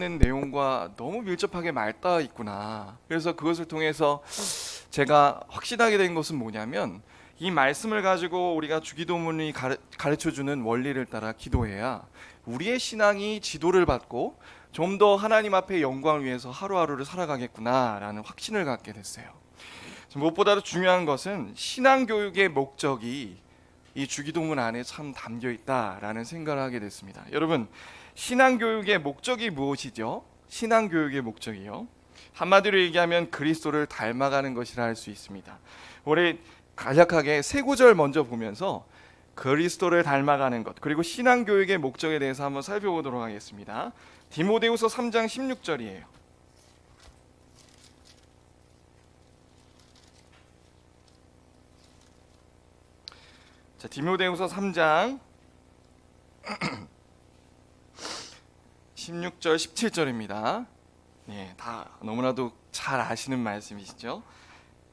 있는 내용과 너무 밀접하게 맞닿아 있구나. 그래서 그것을 통해서 제가 확신하게 된 것은 뭐냐면, 이 말씀을 가지고 우리가 주기도문이 가르쳐주는 원리를 따라 기도해야 우리의 신앙이 지도를 받고 좀 더 하나님 앞에 영광을 위해서 하루하루를 살아가겠구나라는 확신을 갖게 됐어요. 무엇보다도 중요한 것은 신앙교육의 목적이 이 주기도문 안에 참 담겨 있다라는 생각을 하게 됐습니다. 여러분, 신앙교육의 목적이 무엇이죠? 신앙교육의 목적이요, 한마디로 얘기하면 그리스도를 닮아가는 것이라 할 수 있습니다. 우리 간략하게 세 구절 먼저 보면서 그리스도를 닮아가는 것, 그리고 신앙교육의 목적에 대해서 한번 살펴보도록 하겠습니다. 디모데후서 3장 16절이에요. 자, 디모데후서 3장 16절 17절입니다. 예, 다 너무나도 잘 아시는 말씀이시죠?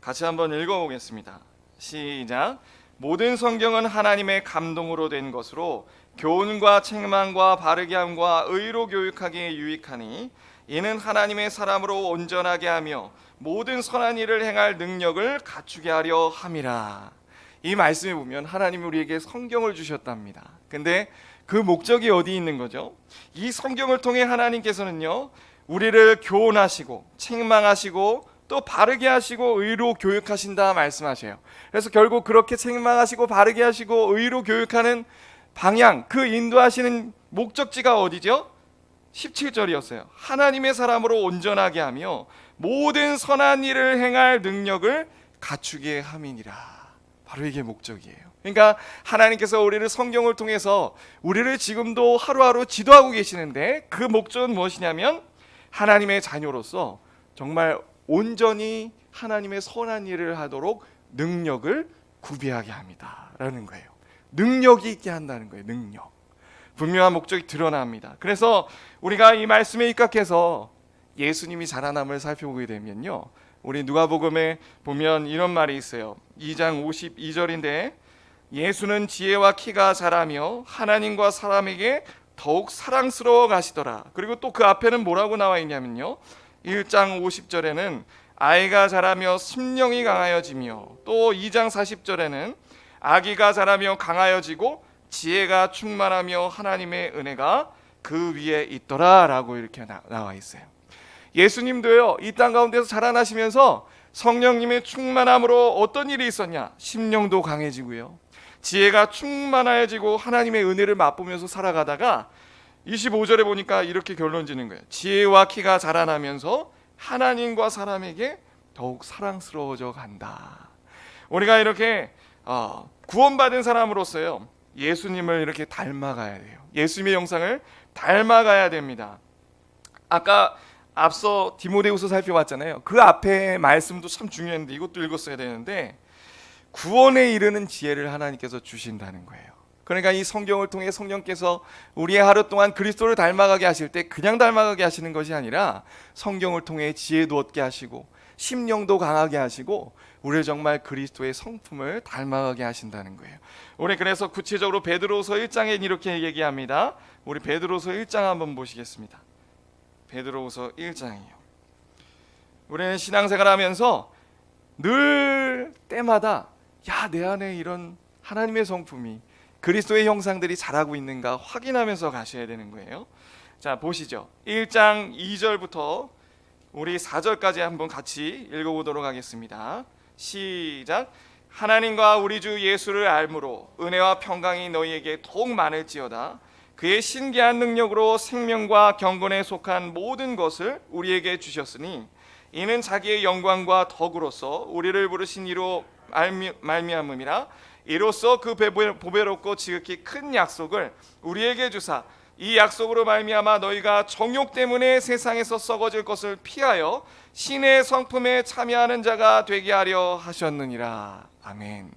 같이 한번 읽어보겠습니다. 시작. 모든 성경은 하나님의 감동으로 된 것으로 교훈과 책망과 바르게 함과 의로 교육하기에 유익하니 이는 하나님의 사람으로 온전하게 하며 모든 선한 일을 행할 능력을 갖추게 하려 함이라. 이 말씀에 보면 하나님이 우리에게 성경을 주셨답니다. 근데 그 목적이 어디 있는 거죠? 이 성경을 통해 하나님께서는요, 우리를 교훈하시고 책망하시고 또 바르게 하시고 의로 교육하신다 말씀하셔요. 그래서 결국 그렇게 책망하시고 바르게 하시고 의로 교육하는 방향, 그 인도하시는 목적지가 어디죠? 17절이었어요. 하나님의 사람으로 온전하게 하며 모든 선한 일을 행할 능력을 갖추게 함이니라. 바로 이게 목적이에요. 그러니까 하나님께서 우리를 성경을 통해서 우리를 지금도 하루하루 지도하고 계시는데, 그 목적은 무엇이냐면 하나님의 자녀로서 정말 온전히 하나님의 선한 일을 하도록 능력을 구비하게 합니다 라는 거예요. 능력이 있게 한다는 거예요. 능력. 분명한 목적이 드러납니다. 그래서 우리가 이 말씀에 입각해서 예수님이 자라남을 살펴보게 되면요, 우리 누가복음에 보면 이런 말이 있어요. 2장 52절인데 예수는 지혜와 키가 자라며 하나님과 사람에게 더욱 사랑스러워 가시더라. 그리고 또 그 앞에는 뭐라고 나와 있냐면요, 1장 50절에는 아이가 자라며 심령이 강하여지며, 또 2장 40절에는 아기가 자라며 강하여지고 지혜가 충만하며 하나님의 은혜가 그 위에 있더라 라고 이렇게 나와 있어요. 예수님도요, 이 땅 가운데서 자라나시면서 성령님의 충만함으로 어떤 일이 있었냐? 심령도 강해지고요, 지혜가 충만해지고 하나님의 은혜를 맛보면서 살아가다가 25절에 보니까 이렇게 결론 지는 거예요. 지혜와 키가 자라나면서 하나님과 사람에게 더욱 사랑스러워져 간다. 우리가 이렇게 구원받은 사람으로서요, 예수님을 이렇게 닮아가야 돼요. 예수님의 형상을 닮아가야 됩니다. 아까 앞서 디모데후서 살펴봤잖아요. 그 앞에 말씀도 참 중요한데 이것도 읽었어야 되는데, 구원에 이르는 지혜를 하나님께서 주신다는 거예요. 그러니까 이 성경을 통해 성령께서 우리의 하루 동안 그리스도를 닮아가게 하실 때 그냥 닮아가게 하시는 것이 아니라 성경을 통해 지혜도 얻게 하시고 심령도 강하게 하시고 우리를 정말 그리스도의 성품을 닮아가게 하신다는 거예요. 우리 그래서 구체적으로 베드로서 1장에 이렇게 얘기합니다. 우리 베드로서 1장 한번 보시겠습니다. 베드로서 1장이요. 우리는 신앙생활하면서 늘 때마다 내 안에 이런 하나님의 성품이, 그리스도의 형상들이 자라고 있는가 확인하면서 가셔야 되는 거예요. 자, 보시죠. 1장 2절부터 우리 4절까지 한번 같이 읽어보도록 하겠습니다. 시작. 하나님과 우리 주 예수를 알므로 은혜와 평강이 너희에게 더욱 많을지어다. 그의 신기한 능력으로 생명과 경건에 속한 모든 것을 우리에게 주셨으니 이는 자기의 영광과 덕으로서 우리를 부르신 이로 말미암음이라. 이로써 그 보배롭고 지극히 큰 약속을 우리에게 주사 이 약속으로 말미암아 너희가 정욕 때문에 세상에서 썩어질 것을 피하여 신의 성품에 참여하는 자가 되게 하려 하셨느니라. 아멘.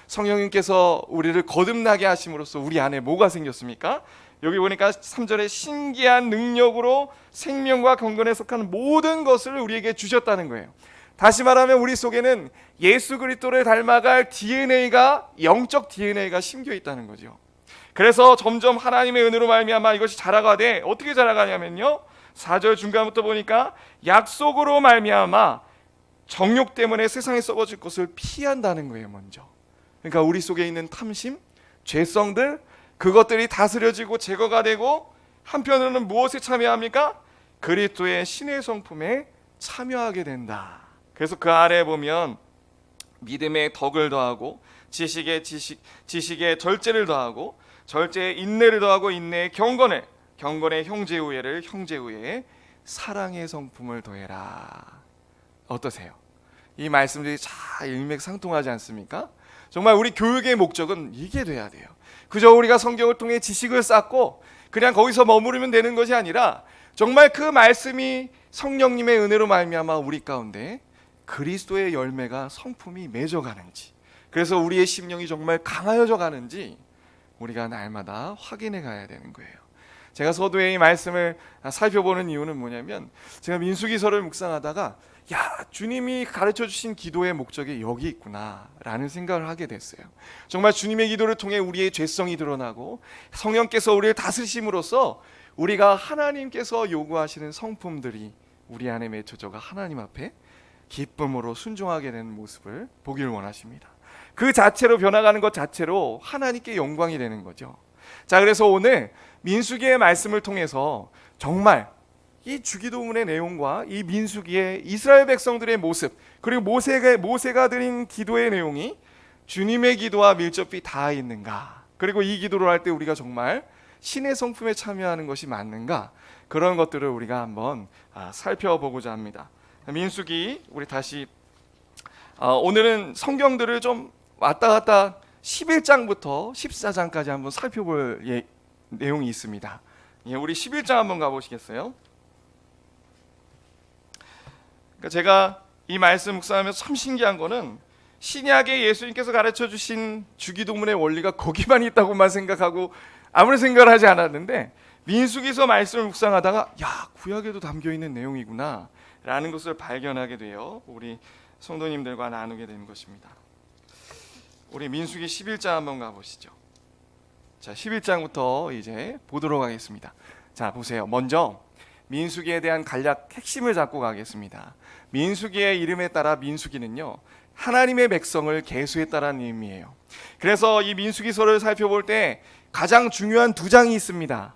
성령님께서 우리를 거듭나게 하심으로써 우리 안에 뭐가 생겼습니까? 여기 보니까 3절에 신기한 능력으로 생명과 경건에 속한 모든 것을 우리에게 주셨다는 거예요. 다시 말하면 우리 속에는 예수 그리스도를 닮아갈 DNA가, 영적 DNA가 심겨 있다는 거죠. 그래서 점점 하나님의 은혜로 말미암아 이것이 자라가되, 어떻게 자라가냐면요, 4절 중간부터 보니까 약속으로 말미암아 정욕 때문에 세상에 썩어질 것을 피한다는 거예요. 먼저. 그러니까 우리 속에 있는 탐심, 죄성들, 그것들이 다스려지고 제거가 되고, 한편으로는 무엇에 참여합니까? 그리스도의 신의 성품에 참여하게 된다. 그래서 그 아래에 보면 믿음의 덕을 더하고, 지식의 절제를 더하고, 절제의 인내를 더하고, 인내의 경건을, 경건의 형제우애를, 형제우애의 사랑의 성품을 더해라. 어떠세요? 이 말씀들이 잘 일맥상통하지 않습니까? 정말 우리 교육의 목적은 이게 돼야 돼요. 그저 우리가 성경을 통해 지식을 쌓고 그냥 거기서 머무르면 되는 것이 아니라, 정말 그 말씀이 성령님의 은혜로 말미암아 우리 가운데 그리스도의 열매가, 성품이 맺어가는지, 그래서 우리의 심령이 정말 강하여져 가는지 우리가 날마다 확인해 가야 되는 거예요. 제가 서두에 이 말씀을 살펴보는 이유는 뭐냐면, 제가 민수기서를 묵상하다가 주님이 가르쳐 주신 기도의 목적이 여기 있구나 라는 생각을 하게 됐어요. 정말 주님의 기도를 통해 우리의 죄성이 드러나고, 성령께서 우리를 다스리심으로써 우리가 하나님께서 요구하시는 성품들이 우리 안에 맺혀져가 하나님 앞에 기쁨으로 순종하게 되는 모습을 보길 원하십니다. 그 자체로 변화가는 것 자체로 하나님께 영광이 되는 거죠. 자, 그래서 오늘 민수기의 말씀을 통해서 정말 이 주기도문의 내용과 이 민수기의 이스라엘 백성들의 모습, 그리고 모세가 드린 기도의 내용이 주님의 기도와 밀접히 닿아 있는가, 그리고 이 기도를 할 때 우리가 정말 신의 성품에 참여하는 것이 맞는가, 그런 것들을 우리가 한번 살펴보고자 합니다. 민수기, 우리 다시 오늘은 성경들을 좀 왔다 갔다 11장부터 14장까지 한번 살펴볼 내용이 있습니다. 우리 11장 한번 가보시겠어요? 그러니까 제가 이 말씀 묵상하면서 참 신기한 거는, 신약에 예수님께서 가르쳐 주신 주기도문의 원리가 거기만 있다고만 생각하고 아무런 생각을 하지 않았는데, 민수기서 말씀을 묵상하다가 구약에도 담겨있는 내용이구나 라는 것을 발견하게 되어 우리 성도님들과 나누게 된 것입니다. 우리 민수기 11장 한번 가보시죠. 자, 11장부터 이제 보도록 하겠습니다. 자, 보세요. 먼저 민수기에 대한 간략 핵심을 잡고 가겠습니다. 민수기의 이름에 따라 민수기는요, 하나님의 백성을 계수했다라는 의미예요. 그래서 이 민수기서를 살펴볼 때 가장 중요한 두 장이 있습니다.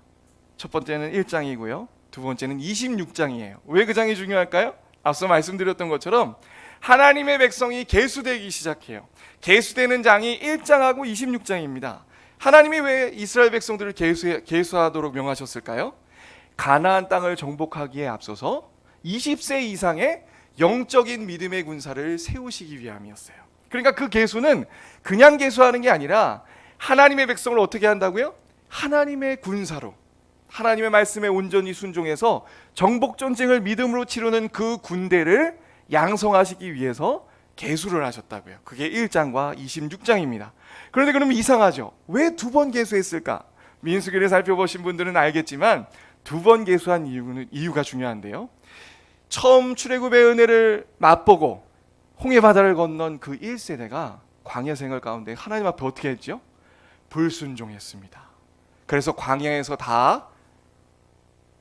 첫 번째는 1장이고요. 두 번째는 26장이에요. 왜 그 장이 중요할까요? 앞서 말씀드렸던 것처럼 하나님의 백성이 계수되기 시작해요. 계수되는 장이 1장하고 26장입니다. 하나님이 왜 이스라엘 백성들을 계수하도록 명하셨을까요? 가나안 땅을 정복하기에 앞서서 20세 이상의 영적인 믿음의 군사를 세우시기 위함이었어요. 그러니까 그 계수는 그냥 계수하는 게 아니라 하나님의 백성을 어떻게 한다고요? 하나님의 군사로, 하나님의 말씀에 온전히 순종해서 정복 전쟁을 믿음으로 치르는 그 군대를 양성하시기 위해서 계수를 하셨다고요. 그게 1장과 26장입니다. 그런데 그러면 이상하죠. 왜 두 번 계수했을까? 민수기를 살펴보신 분들은 알겠지만 두 번 계수한 이유가 중요한데요. 처음 출애굽의 은혜를 맛보고 홍해 바다를 건넌 그 1세대가 광야 생활 가운데 하나님 앞에 어떻게 했죠? 불순종했습니다. 그래서 광야에서 다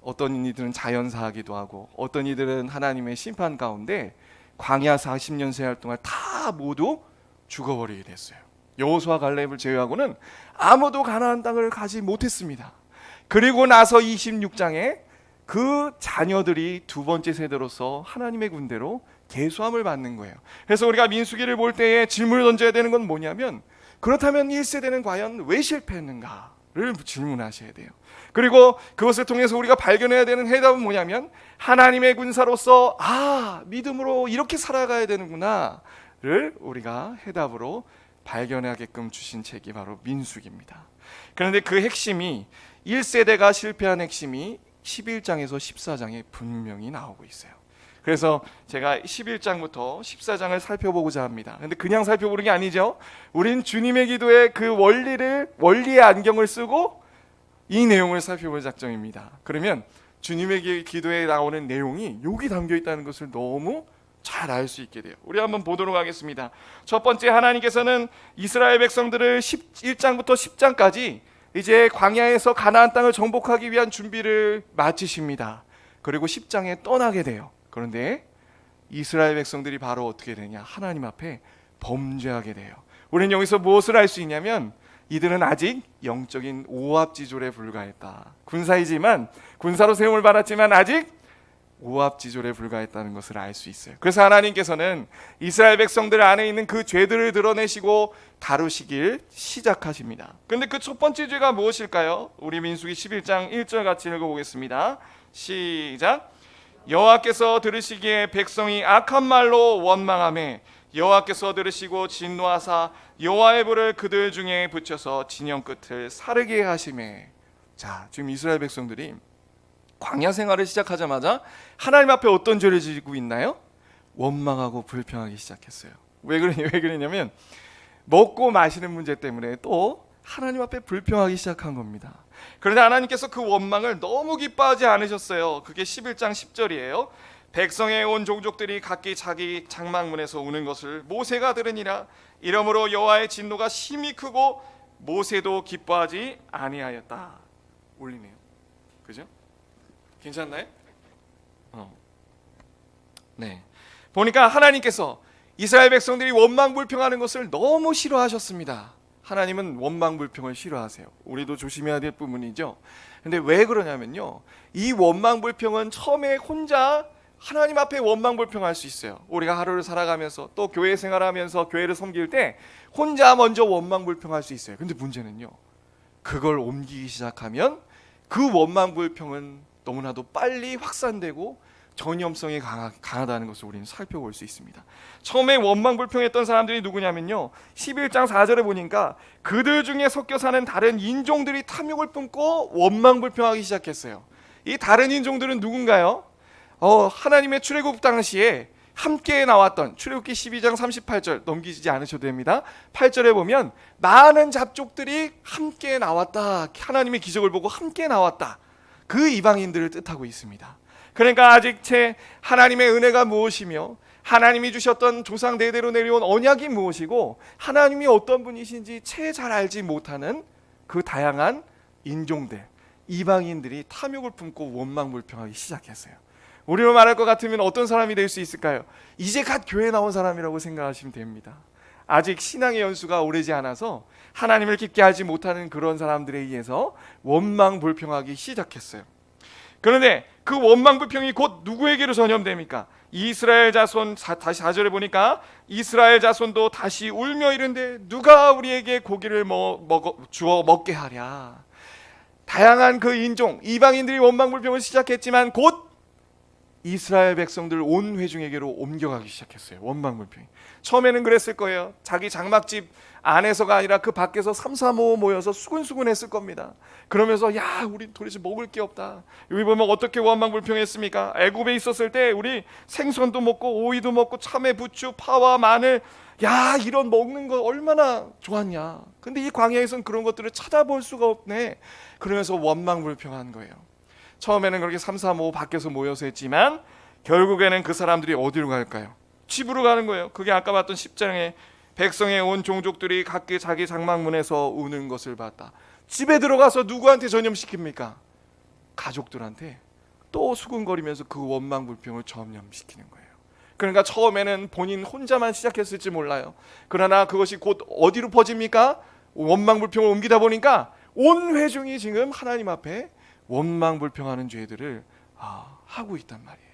어떤 이들은 자연사하기도 하고, 어떤 이들은 하나님의 심판 가운데 광야 40년 세할 동안 다 모두 죽어버리게 됐어요. 여호수아 갈렙을 제외하고는 아무도 가나안 땅을 가지 못했습니다. 그리고 나서 26장에 그 자녀들이 두 번째 세대로서 하나님의 군대로 계수함을 받는 거예요. 그래서 우리가 민수기를 볼 때에 질문을 던져야 되는 건 뭐냐면, 그렇다면 1세대는 과연 왜 실패했는가를 질문하셔야 돼요. 그리고 그것을 통해서 우리가 발견해야 되는 해답은 뭐냐면, 하나님의 군사로서 믿음으로 이렇게 살아가야 되는구나를 우리가 해답으로 발견하게끔 주신 책이 바로 민수기입니다. 그런데 그 핵심이, 1세대가 실패한 핵심이 11장에서 14장에 분명히 나오고 있어요. 그래서 제가 11장부터 14장을 살펴보고자 합니다. 근데 그냥 살펴보는 게 아니죠. 우린 주님의 기도의 그 원리의 안경을 쓰고 이 내용을 살펴볼 작정입니다. 그러면 주님의 기도에 나오는 내용이 여기 담겨 있다는 것을 너무 잘 알 수 있게 돼요. 우리 한번 보도록 하겠습니다. 첫 번째, 하나님께서는 이스라엘 백성들을 1장부터 10장까지 이제 광야에서 가나안 땅을 정복하기 위한 준비를 마치십니다. 그리고 10장에 떠나게 돼요. 그런데 이스라엘 백성들이 바로 어떻게 되냐? 하나님 앞에 범죄하게 돼요. 우리는 여기서 무엇을 알 수 있냐면 이들은 아직 영적인 오합지졸에 불과했다. 군사이지만 군사로 세움을 받았지만 아직 오합지졸에 불과했다는 것을 알 수 있어요. 그래서 하나님께서는 이스라엘 백성들 안에 있는 그 죄들을 드러내시고 다루시길 시작하십니다. 그런데 그 첫 번째 죄가 무엇일까요? 우리 민수기 11장 1절 같이 읽어보겠습니다. 시작. 여호와께서 들으시기에 백성이 악한 말로 원망하매 여호와께서 들으시고 진노하사 여호와의 불을 그들 중에 붙여서 진영 끝을 사르게 하시매. 자, 지금 이스라엘 백성들이 광야 생활을 시작하자마자 하나님 앞에 어떤 죄를 지고 있나요? 원망하고 불평하기 시작했어요. 왜 그러냐면 먹고 마시는 문제 때문에 또 하나님 앞에 불평하기 시작한 겁니다. 그런데 하나님께서 그 원망을 너무 기뻐하지 않으셨어요. 그게 11장 10절이에요. 백성의 온 종족들이 각기 자기 장막문에서 우는 것을 모세가 들으니라. 이러므로 여호와의 진노가 심히 크고 모세도 기뻐하지 아니하였다. 울리네요. 그죠? 괜찮나요? 네. 보니까 하나님께서 이스라엘 백성들이 원망불평하는 것을 너무 싫어하셨습니다. 하나님은 원망불평을 싫어하세요. 우리도 조심해야 될 부분이죠. 근데 왜 그러냐면요, 이 원망불평은 처음에 혼자 하나님 앞에 원망불평할 수 있어요. 우리가 하루를 살아가면서 또 교회 생활하면서 교회를 섬길 때 혼자 먼저 원망불평할 수 있어요. 근데 문제는요, 그걸 옮기기 시작하면 그 원망불평은 너무나도 빨리 확산되고 전염성이 강하다는 것을 우리는 살펴볼 수 있습니다. 처음에 원망불평했던 사람들이 누구냐면요, 11장 4절에 보니까 그들 중에 섞여 사는 다른 인종들이 탐욕을 품고 원망불평하기 시작했어요. 이 다른 인종들은 누군가요? 하나님의 출애굽 당시에 함께 나왔던, 출애굽기 12장 38절 넘기지 않으셔도 됩니다. 8절에 보면 많은 잡족들이 함께 나왔다. 하나님의 기적을 보고 함께 나왔다. 그 이방인들을 뜻하고 있습니다. 그러니까 아직 채 하나님의 은혜가 무엇이며 하나님이 주셨던 조상 대대로 내려온 언약이 무엇이고 하나님이 어떤 분이신지 채 잘 알지 못하는 그 다양한 인종들, 이방인들이 탐욕을 품고 원망불평하기 시작했어요. 우리로 말할 것 같으면 어떤 사람이 될 수 있을까요? 이제 갓 교회 나온 사람이라고 생각하시면 됩니다. 아직 신앙의 연수가 오래지 않아서 하나님을 깊게 알지 못하는 그런 사람들에 의해서 원망불평하기 시작했어요. 그런데 그 원망불평이 곧 누구에게로 전염됩니까? 이스라엘 자손, 다시 4절에 보니까 이스라엘 자손도 다시 울며 이른데 누가 우리에게 고기를 주어 먹게 하랴. 다양한 그 인종, 이방인들이 원망불평을 시작했지만 곧 이스라엘 백성들 온 회중에게로 옮겨가기 시작했어요. 원망불평이. 처음에는 그랬을 거예요. 자기 장막집 안에서가 아니라 그 밖에서 3, 4, 5 모여서 수근수근 했을 겁니다. 그러면서 야, 우리 도대체 먹을 게 없다. 여기 보면 어떻게 원망불평했습니까? 애굽에 있었을 때 우리 생선도 먹고 오이도 먹고 참외, 부추, 파와 마늘, 야, 이런 먹는 거 얼마나 좋았냐. 근데 이 광야에선 그런 것들을 찾아볼 수가 없네. 그러면서 원망불평한 거예요. 처음에는 그렇게 3, 4, 5 밖에서 모여서 했지만 결국에는 그 사람들이 어디로 갈까요? 집으로 가는 거예요. 그게 아까 봤던 10장에 백성의 온 종족들이 각기 자기 장막문에서 우는 것을 봤다. 집에 들어가서 누구한테 전염시킵니까? 가족들한테 또 수군거리면서 그 원망불평을 전염시키는 거예요. 그러니까 처음에는 본인 혼자만 시작했을지 몰라요. 그러나 그것이 곧 어디로 퍼집니까? 원망불평을 옮기다 보니까 온 회중이 지금 하나님 앞에 원망불평하는 죄들을 하고 있단 말이에요.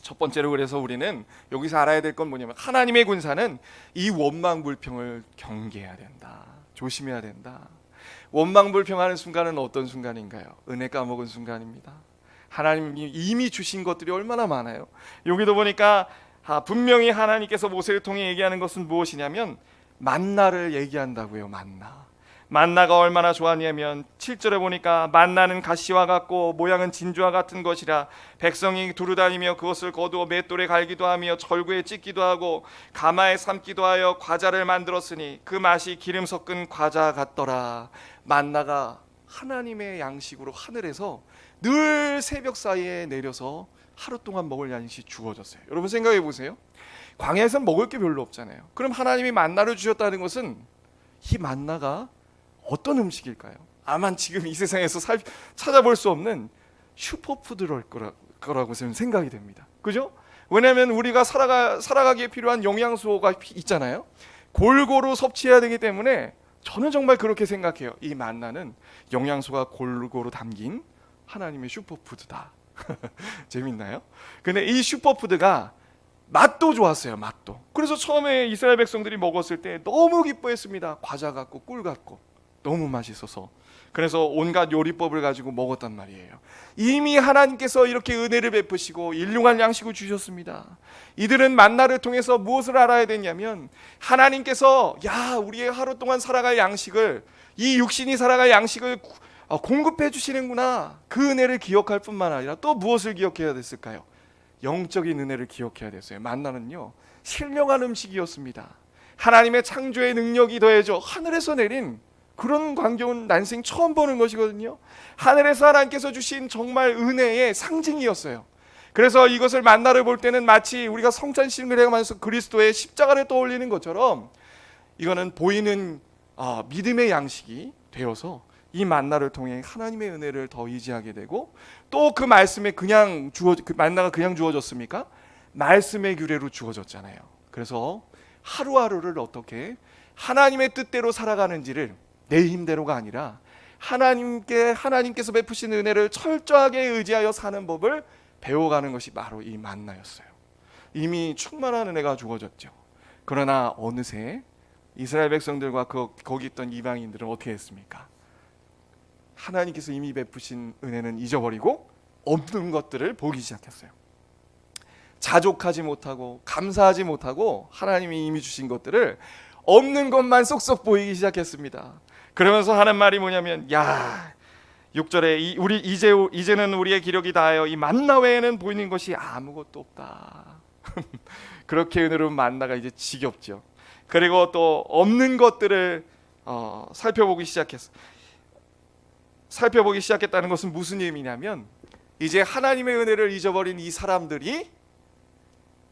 첫 번째로 그래서 우리는 여기서 알아야 될 건 뭐냐면 하나님의 군사는 이 원망불평을 경계해야 된다. 조심해야 된다. 원망불평하는 순간은 어떤 순간인가요? 은혜 까먹은 순간입니다. 하나님이 이미 주신 것들이 얼마나 많아요. 여기도 보니까 분명히 하나님께서 모세를 통해 얘기하는 것은 무엇이냐면 만나를 얘기한다고요. 만나가 얼마나 좋았냐면 7절에 보니까 만나는 가시와 같고 모양은 진주와 같은 것이라 백성이 두루다니며 그것을 거두어 맷돌에 갈기도 하며 절구에 찢기도 하고 가마에 삶기도 하여 과자를 만들었으니 그 맛이 기름 섞은 과자 같더라. 만나가 하나님의 양식으로 하늘에서 늘 새벽 사이에 내려서 하루 동안 먹을 양식이 주어졌어요. 여러분 생각해 보세요. 광야에서는 먹을 게 별로 없잖아요. 그럼 하나님이 만나를 주셨다는 것은 이 만나가 어떤 음식일까요? 아마 지금 이 세상에서 찾아볼 수 없는 슈퍼푸드일 거라고 저는 생각이 됩니다. 그죠? 왜냐하면 우리가 살아가기에 필요한 영양소가 있잖아요. 골고루 섭취해야 되기 때문에 저는 정말 그렇게 생각해요. 이 만나는 영양소가 골고루 담긴 하나님의 슈퍼푸드다. 재밌나요? 근데 이 슈퍼푸드가 맛도 좋았어요. 맛도. 그래서 처음에 이스라엘 백성들이 먹었을 때 너무 기뻐했습니다. 과자 같고 꿀 같고 너무 맛있어서. 그래서 온갖 요리법을 가지고 먹었단 말이에요. 이미 하나님께서 이렇게 은혜를 베푸시고 일용할 양식을 주셨습니다. 이들은 만나를 통해서 무엇을 알아야 되냐면 하나님께서 우리의 하루 동안 살아갈 양식을, 이 육신이 살아갈 양식을 공급해 주시는구나. 그 은혜를 기억할 뿐만 아니라 또 무엇을 기억해야 됐을까요? 영적인 은혜를 기억해야 됐어요. 만나는요, 신령한 음식이었습니다. 하나님의 창조의 능력이 더해져 하늘에서 내린 그런 광경은 난생 처음 보는 것이거든요. 하늘에서 하나님께서 주신 정말 은혜의 상징이었어요. 그래서 이것을 만나를 볼 때는 마치 우리가 성찬식을 해가면서 그리스도의 십자가를 떠올리는 것처럼 이거는 보이는 믿음의 양식이 되어서 이 만나를 통해 하나님의 은혜를 더 의지하게 되고, 또 그 말씀에 그 만나가 그냥 주어졌습니까? 말씀의 규례로 주어졌잖아요. 그래서 하루하루를 어떻게 하나님의 뜻대로 살아가는지를 내 힘대로가 아니라 하나님께서 베푸신 은혜를 철저하게 의지하여 사는 법을 배워가는 것이 바로 이 만나였어요. 이미 충만한 은혜가 주어졌죠. 그러나 어느새 이스라엘 백성들과 거기 있던 이방인들은 어떻게 했습니까? 하나님께서 이미 베푸신 은혜는 잊어버리고 없는 것들을 보기 시작했어요. 자족하지 못하고 감사하지 못하고 하나님이 이미 주신 것들을 없는 것만 쏙쏙 보이기 시작했습니다. 그러면서 하는 말이 뭐냐면, 6절에 이제는 우리의 기력이 다하여 이 만나 외에는 보이는 것이 아무것도 없다. 그렇게 은혜로운 만나가 이제 지겹죠. 그리고 또 없는 것들을 살펴보기 시작했다는 것은 무슨 의미냐면, 이제 하나님의 은혜를 잊어버린 이 사람들이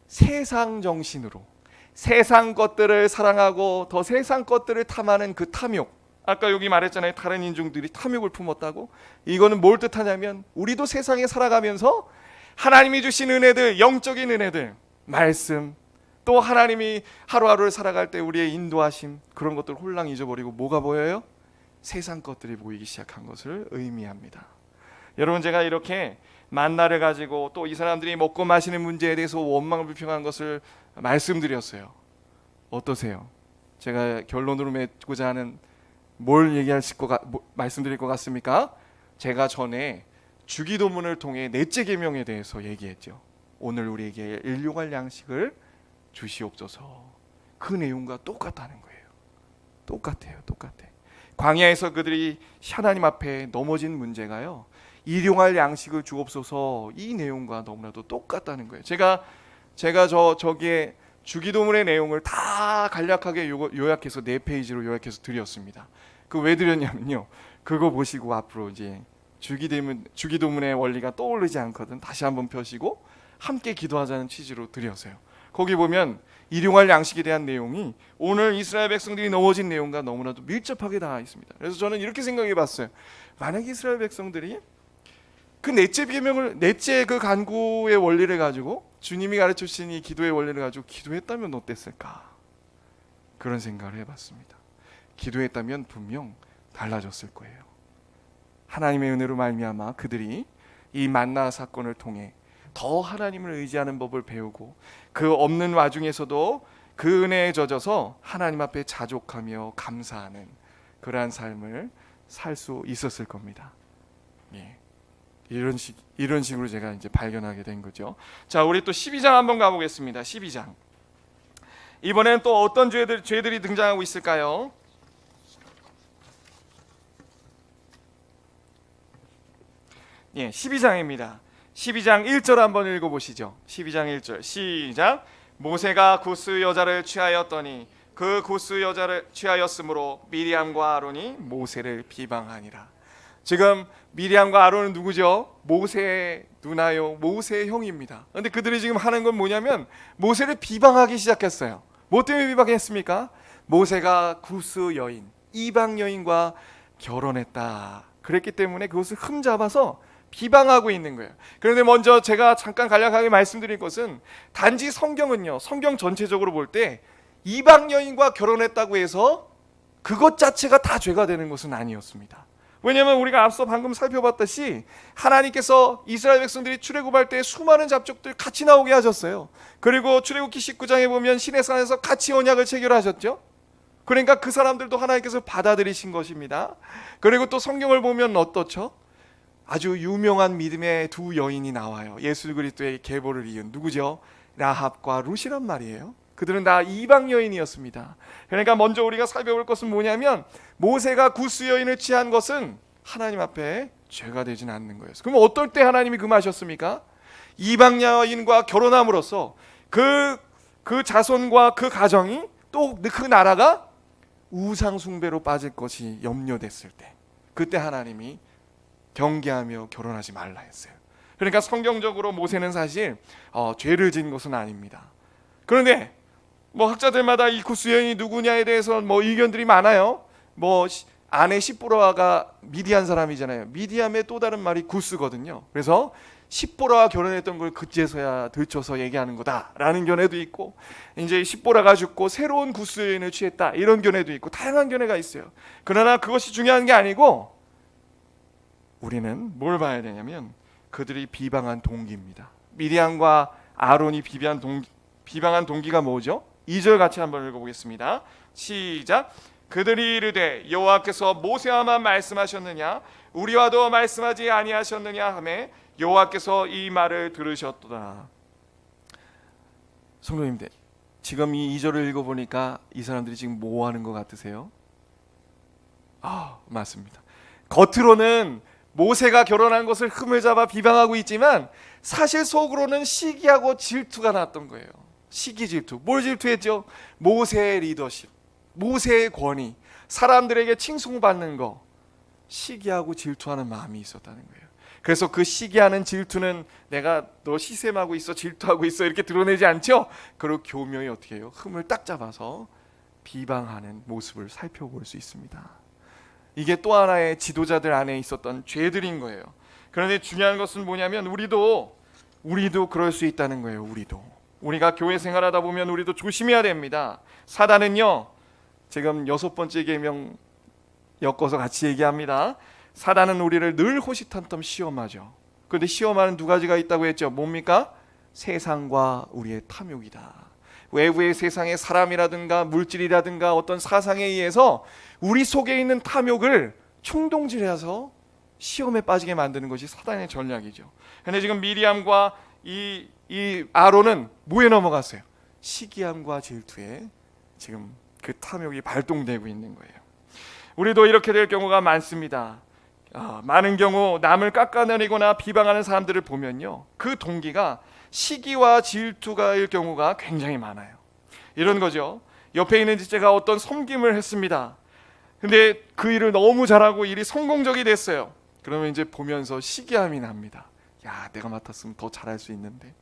세상 정신으로 세상 것들을 사랑하고 더 세상 것들을 탐하는 그 탐욕, 아까 여기 말했잖아요. 다른 인종들이 탐욕을 품었다고. 이거는 뭘 뜻하냐면, 우리도 세상에 살아가면서 하나님이 주신 은혜들, 영적인 은혜들, 말씀, 또 하나님이 하루하루를 살아갈 때 우리의 인도하심, 그런 것들을 홀랑 잊어버리고 뭐가 보여요? 세상 것들이 보이기 시작한 것을 의미합니다. 여러분, 제가 이렇게 만나를 가지고 또 이 사람들이 먹고 마시는 문제에 대해서 원망을 불평한 것을 말씀드렸어요. 어떠세요? 제가 결론으로 맺고자 하는 뭘 말씀드릴 것 같습니까? 제가 전에 주기도문을 통해 넷째 계명에 대해서 얘기했죠. 오늘 우리에게 일용할 양식을 주시옵소서. 그 내용과 똑같다는 거예요. 똑같아. 광야에서 그들이 하나님 앞에 넘어진 문제가요, 일용할 양식을 주옵소서, 이 내용과 너무나도 똑같다는 거예요. 제가 저기에 주기도문의 내용을 다 간략하게 요약해서 4페이지로 요약해서 드렸습니다. 그 왜 드렸냐면요, 그거 보시고 앞으로 이제 주기도문의 원리가 떠오르지 않거든 다시 한번 펴시고 함께 기도하자는 취지로 드렸어요. 거기 보면 일용할 양식에 대한 내용이 오늘 이스라엘 백성들이 넘어진 내용과 너무나도 밀접하게 닿아 있습니다. 그래서 저는 이렇게 생각해 봤어요. 만약에 이스라엘 백성들이 그 넷째 그 간구의 원리를 가지고, 주님이 가르쳐 주신 이 기도의 원리를 가지고 기도했다면 어땠을까? 그런 생각을 해봤습니다. 기도했다면 분명 달라졌을 거예요. 하나님의 은혜로 말미암아 그들이 이 만나 사건을 통해 더 하나님을 의지하는 법을 배우고, 그 없는 와중에서도 그 은혜에 젖어서 하나님 앞에 자족하며 감사하는 그러한 삶을 살 수 있었을 겁니다. 이런 식으로 제가 이제 발견하게 된 거죠. 자, 우리 또 12장 한번 가보겠습니다. 12장. 이번엔 또 어떤 죄들이 등장하고 있을까요? 예, 12장입니다. 12장 1절 한번 읽어보시죠. 12장 1절 시작. 모세가 구스 여자를 취하였더니 그 구스 여자를 취하였으므로 미리암과 아론이 모세를 비방하니라. 지금 미리암과 아론은 누구죠? 모세의 누나요, 모세의 형입니다. 그런데 그들이 지금 하는 건 뭐냐면 모세를 비방하기 시작했어요. 뭐 때문에 비방했습니까? 모세가 구스 여인, 이방 여인과 결혼했다. 그랬기 때문에 그것을 흠잡아서 비방하고 있는 거예요. 그런데 먼저 제가 잠깐 간략하게 말씀드릴 것은 단지 성경은요, 성경 전체적으로 볼 때 이방 여인과 결혼했다고 해서 그것 자체가 다 죄가 되는 것은 아니었습니다. 왜냐하면 우리가 앞서 방금 살펴봤듯이 하나님께서 이스라엘 백성들이 출애굽할 때 수많은 잡족들 같이 나오게 하셨어요. 그리고 출애굽기 19장에 보면 시내산에서 같이 언약을 체결하셨죠. 그러니까 그 사람들도 하나님께서 받아들이신 것입니다. 그리고 또 성경을 보면 어떻죠? 아주 유명한 믿음의 두 여인이 나와요. 예수 그리스도의 계보를 이은 누구죠? 라합과 룻이란 말이에요. 그들은 다 이방 여인이었습니다. 그러니까 먼저 우리가 살펴볼 것은 뭐냐면 모세가 구스 여인을 취한 것은 하나님 앞에 죄가 되진 않는 거예요. 그럼 어떨 때 하나님이 금하셨습니까? 이방 여인과 결혼함으로써 그 자손과 그 가정이 또 그 나라가 우상 숭배로 빠질 것이 염려됐을 때, 그때 하나님이 경계하며 결혼하지 말라 했어요. 그러니까 성경적으로 모세는 사실 죄를 지은 것은 아닙니다. 그런데 학자들마다 이 구스 여인이 누구냐에 대해서 의견들이 많아요. 아내 십보라가 미디안 사람이잖아요. 미디안의 또 다른 말이 구스거든요. 그래서 십보라와 결혼했던 걸 그제서야 들춰서 얘기하는 거다라는 견해도 있고, 이제 십보라가 죽고 새로운 구스 여인을 취했다 이런 견해도 있고, 다양한 견해가 있어요. 그러나 그것이 중요한 게 아니고 우리는 뭘 봐야 되냐면 그들이 비방한 동기입니다. 미디안과 아론이 비방한 동기가 뭐죠? 2절 같이 한번 읽어보겠습니다. 시작. 그들이 이르되 여호와께서 모세와만 말씀하셨느냐 우리와도 말씀하지 아니하셨느냐 하매 여호와께서 이 말을 들으셨도다. 성도님들, 지금 이 2절을 읽어보니까 이 사람들이 지금 뭐 하는 것 같으세요? 맞습니다. 겉으로는 모세가 결혼한 것을 흠을 잡아 비방하고 있지만 사실 속으로는 시기하고 질투가 났던 거예요. 시기 질투. 뭘 질투했죠? 모세의 리더십, 모세의 권위, 사람들에게 칭송받는 거, 시기하고 질투하는 마음이 있었다는 거예요. 그래서 그 시기하는 질투는 내가 너 시샘하고 있어, 질투하고 있어 이렇게 드러내지 않죠. 그리고 교묘히 어떻게 해요? 흠을 딱 잡아서 비방하는 모습을 살펴볼 수 있습니다. 이게 또 하나의 지도자들 안에 있었던 죄들인 거예요. 그런데 중요한 것은 뭐냐면 우리도 그럴 수 있다는 거예요. 우리가 교회 생활하다 보면 우리도 조심해야 됩니다. 사단은요, 지금 6번째 계명 엮어서 같이 얘기합니다. 사단은 우리를 늘 호시탐탐 시험하죠. 그런데 시험하는 두 가지가 있다고 했죠. 뭡니까? 세상과 우리의 탐욕이다. 외부의 세상의 사람이라든가 물질이라든가 어떤 사상에 의해서 우리 속에 있는 탐욕을 충동질해서 시험에 빠지게 만드는 것이 사단의 전략이죠. 그런데 지금 미리암과 이 아론은 뭐에 넘어갔어요? 시기함과 질투에 지금 그 탐욕이 발동되고 있는 거예요. 우리도 이렇게 될 경우가 많습니다. 많은 경우 남을 깎아내리거나 비방하는 사람들을 보면요, 그 동기가 시기와 질투가일 경우가 굉장히 많아요. 이런 거죠. 옆에 있는 집제가 어떤 섬김을 했습니다. 근데 그 일을 너무 잘하고 일이 성공적이 됐어요. 그러면 이제 보면서 시기함이 납니다. 야, 내가 맡았으면 더 잘할 수 있는데.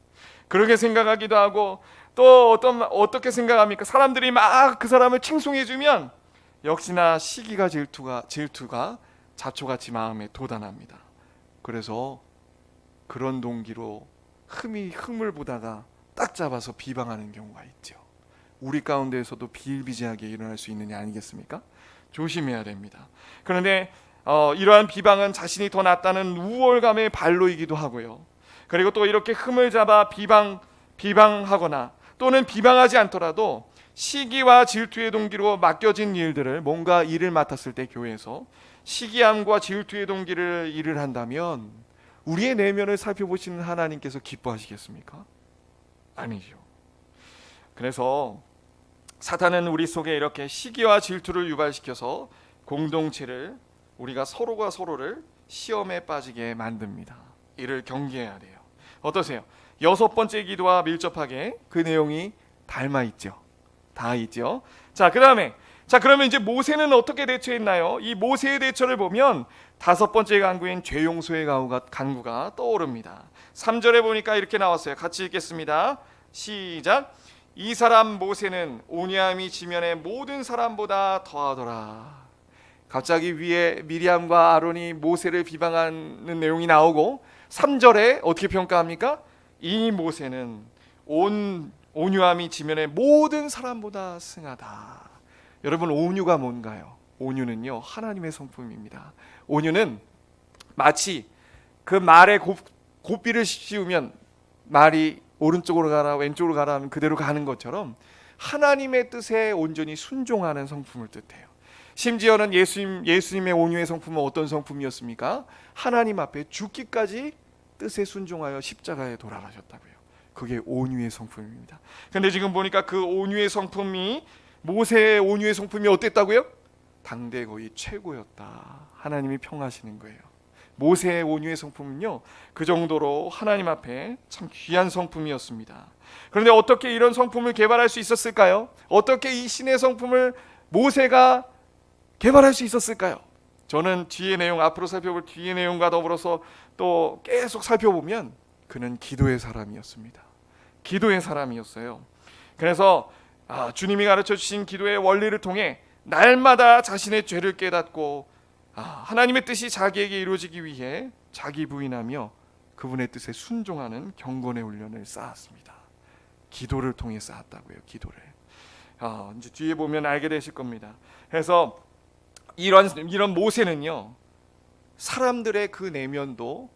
그렇게 생각하기도 하고, 또 어떻게 생각합니까? 사람들이 막 그 사람을 칭송해주면 역시나 시기가 질투가 자초같이 마음에 돋아납니다. 그래서 그런 동기로 흠을 보다가 딱 잡아서 비방하는 경우가 있죠. 우리 가운데에서도 비일비재하게 일어날 수 있는 게 아니겠습니까? 조심해야 됩니다. 그런데 이러한 비방은 자신이 더 낫다는 우월감의 발로이기도 하고요. 그리고 또 이렇게 흠을 잡아 비방하거나 또는 비방하지 않더라도 시기와 질투의 동기로 맡겨진 일들을, 뭔가 일을 맡았을 때 교회에서 시기함과 질투의 동기를 일을 한다면 우리의 내면을 살펴보시는 하나님께서 기뻐하시겠습니까? 아니죠. 그래서 사탄은 우리 속에 이렇게 시기와 질투를 유발시켜서 공동체를, 우리가 서로가 서로를 시험에 빠지게 만듭니다. 이를 경계해야 돼요. 어떠세요? 6번째 기도와 밀접하게 그 내용이 닮아 있죠. 다 있죠. 그러면 이제 모세는 어떻게 대처했나요? 이 모세의 대처를 보면 5번째 간구인 죄 용서의 간구가 떠오릅니다. 3절에 보니까 이렇게 나왔어요. 같이 읽겠습니다. 시작. 이 사람 모세는 온유함이 지면의 모든 사람보다 더하더라. 갑자기 위에 미리암과 아론이 모세를 비방하는 내용이 나오고 3절에 어떻게 평가합니까? 이 모세는 온유함이 지면의 모든 사람보다 승하다. 여러분, 온유가 뭔가요? 온유는요, 하나님의 성품입니다. 온유는 마치 그 말에 고삐를 씌우면 말이 오른쪽으로 가라 왼쪽으로 가라 하면 그대로 가는 것처럼 하나님의 뜻에 온전히 순종하는 성품을 뜻해요. 심지어는 예수님의 온유의 성품은 어떤 성품이었습니까? 하나님 앞에 죽기까지 뜻에 순종하여 십자가에 돌아가셨다고요. 그게 온유의 성품입니다. 그런데 지금 보니까 그 온유의 성품이, 모세의 온유의 성품이 어땠다고요? 당대 거의 최고였다. 하나님이 평하시는 거예요. 모세의 온유의 성품은요, 그 정도로 하나님 앞에 참 귀한 성품이었습니다. 그런데 어떻게 이런 성품을 개발할 수 있었을까요? 어떻게 이 신의 성품을 모세가 개발할 수 있었을까요? 저는 뒤의 내용, 앞으로 살펴볼 뒤의 내용과 더불어서 또 계속 살펴보면 그는 기도의 사람이었습니다. 기도의 사람이었어요. 그래서 주님이 가르쳐 주신 기도의 원리를 통해 날마다 자신의 죄를 깨닫고 하나님의 뜻이 자기에게 이루어지기 위해 자기 부인하며 그분의 뜻에 순종하는 경건의 훈련을 쌓았습니다. 기도를 통해 쌓았다고요. 기도를. 이제 뒤에 보면 알게 되실 겁니다. 그래서 이런 모세는요, 사람들의 그 내면도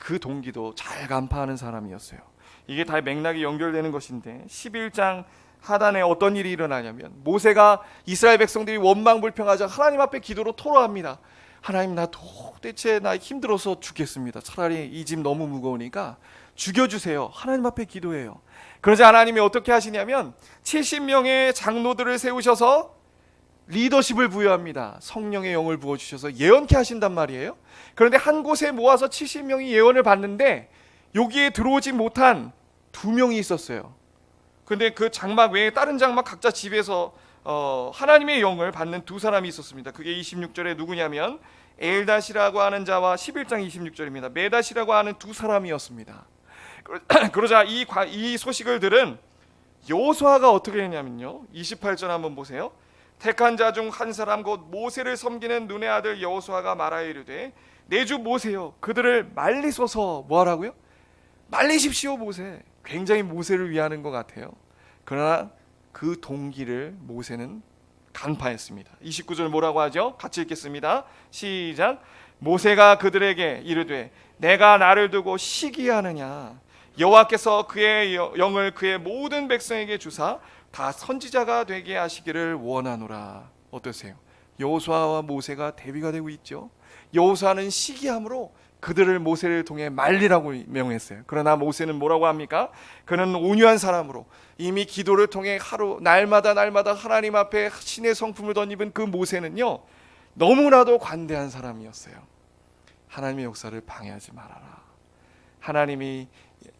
그 동기도 잘 간파하는 사람이었어요. 이게 다 맥락이 연결되는 것인데 11장 하단에 어떤 일이 일어나냐면 모세가 이스라엘 백성들이 원망불평하자 하나님 앞에 기도로 토로합니다. 하나님, 나 도대체 힘들어서 죽겠습니다. 차라리 이 집 너무 무거우니까 죽여주세요. 하나님 앞에 기도해요. 그러자 하나님이 어떻게 하시냐면 70명의 장로들을 세우셔서 리더십을 부여합니다. 성령의 영을 부어주셔서 예언케 하신단 말이에요. 그런데 한 곳에 모아서 70명이 예언을 받는데 여기에 들어오지 못한 2명이 있었어요. 그런데 그 장막 외에 다른 장막 각자 집에서 하나님의 영을 받는 2사람이 있었습니다. 그게 26절에 누구냐면 엘다시라고 하는 자와 11장 26절입니다. 메다시라고 하는 2사람이었습니다. 그러자 이 소식을 들은 여호수아가 어떻게 했냐면요, 28절 한번 보세요. 택한 자 중 한 사람 곧 모세를 섬기는 눈의 아들 여호수아가 말하여 이르되 내 주 모세여 그들을 말리소서. 뭐하라고요? 말리십시오. 모세. 굉장히 모세를 위하는 것 같아요. 그러나 그 동기를 모세는 간파했습니다. 29절 뭐라고 하죠? 같이 읽겠습니다. 시작. 모세가 그들에게 이르되 내가 나를 두고 시기하느냐? 여호와께서 그의 영을 그의 모든 백성에게 주사 다 선지자가 되게 하시기를 원하노라. 어떠세요? 여호수아와 모세가 대비가 되고 있죠. 여호수아는 시기함으로 그들을 모세를 통해 말리라고 명했어요. 그러나 모세는 뭐라고 합니까? 그는 온유한 사람으로 이미 기도를 통해 날마다 하나님 앞에 신의 성품을 덧입은 그 모세는요, 너무나도 관대한 사람이었어요. 하나님의 역사를 방해하지 말아라. 하나님이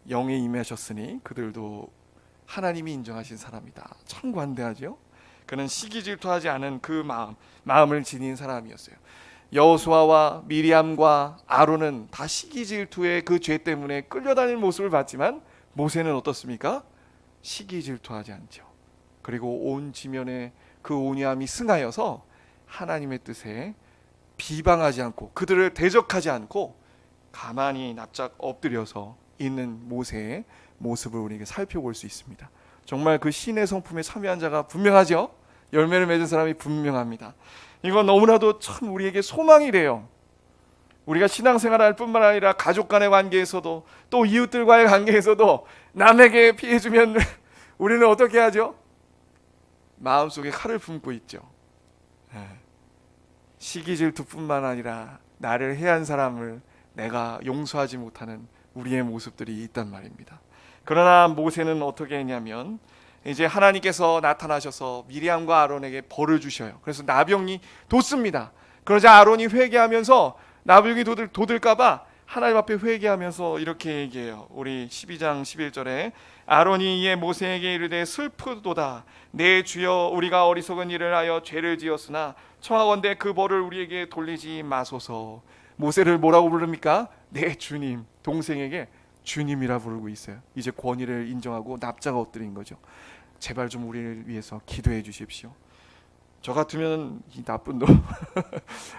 영에 임하셨으니 그들도 하나님이 인정하신 사람이다. 참 관대하죠. 그는 시기 질투하지 않은 그 마음을 지닌 사람이었어요. 여호수아와 미리암과 아론은 다 시기 질투의 그 죄 때문에 끌려다니는 모습을 봤지만 모세는 어떻습니까? 시기 질투하지 않죠. 그리고 온 지면에 그 온유함이 승하여서 하나님의 뜻에 비방하지 않고 그들을 대적하지 않고 가만히 납작 엎드려서 있는 모세의 모습을 우리에게 살펴볼 수 있습니다. 정말 그 신의 성품에 참여한 자가 분명하죠. 열매를 맺은 사람이 분명합니다. 이건 너무나도 참 우리에게 소망이 돼요. 우리가 신앙생활할 뿐만 아니라 가족 간의 관계에서도 또 이웃들과의 관계에서도 남에게 피해주면 우리는 어떻게 하죠? 마음속에 칼을 품고 있죠. 시기질투뿐만 아니라 나를 해한 사람을 내가 용서하지 못하는 우리의 모습들이 있단 말입니다. 그러나 모세는 어떻게 했냐면 이제 하나님께서 나타나셔서 미리암과 아론에게 벌을 주셔요. 그래서 나병이 돋습니다. 그러자 아론이 회개하면서 나병이 돋을까봐 하나님 앞에 회개하면서 이렇게 얘기해요. 우리 12장 11절에 아론이 이에 모세에게 이르되 슬프도다. 내 주여 우리가 어리석은 일을 하여 죄를 지었으나 청하건대 그 벌을 우리에게 돌리지 마소서. 모세를 뭐라고 부릅니까? 내 주님. 동생에게 주님이라 부르고 있어요. 이제 권위를 인정하고 납작가 엎드린 거죠. 제발 좀 우리를 위해서 기도해 주십시오. 저 같으면 이 나쁜 놈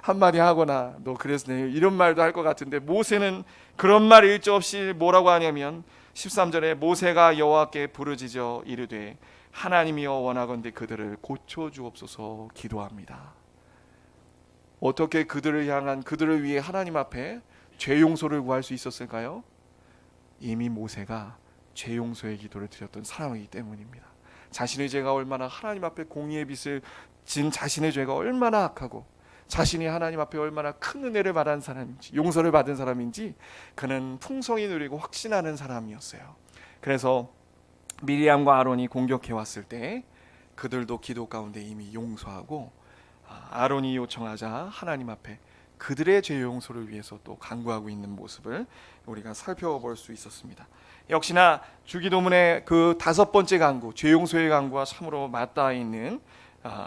한마디 하거나 너 그래서 이런 말도 할 것 같은데, 모세는 그런 말 일조 없이 뭐라고 하냐면 13절에 모세가 여호와께 부르짖어 이르되 하나님이여 원하건대 그들을 고쳐 주옵소서 기도합니다. 어떻게 그들을 위해 하나님 앞에 죄 용서를 구할 수 있었을까요? 이미 모세가 죄 용서의 기도를 드렸던 사람이기 때문입니다. 자신의 죄가 얼마나 하나님 앞에 공의의 빛을 진 자신의 죄가 얼마나 악하고 자신이 하나님 앞에 얼마나 큰 은혜를 받은 사람인지, 용서를 받은 사람인지 그는 풍성히 누리고 확신하는 사람이었어요. 그래서 미리암과 아론이 공격해 왔을 때 그들도 기도 가운데 이미 용서하고, 아론이 요청하자 하나님 앞에 그들의 죄 용서를 위해서 또 간구하고 있는 모습을 우리가 살펴볼 수 있었습니다. 역시나 주기도문의 그 5번째 간구, 죄 용서의 간구와 참으로 맞닿아 있는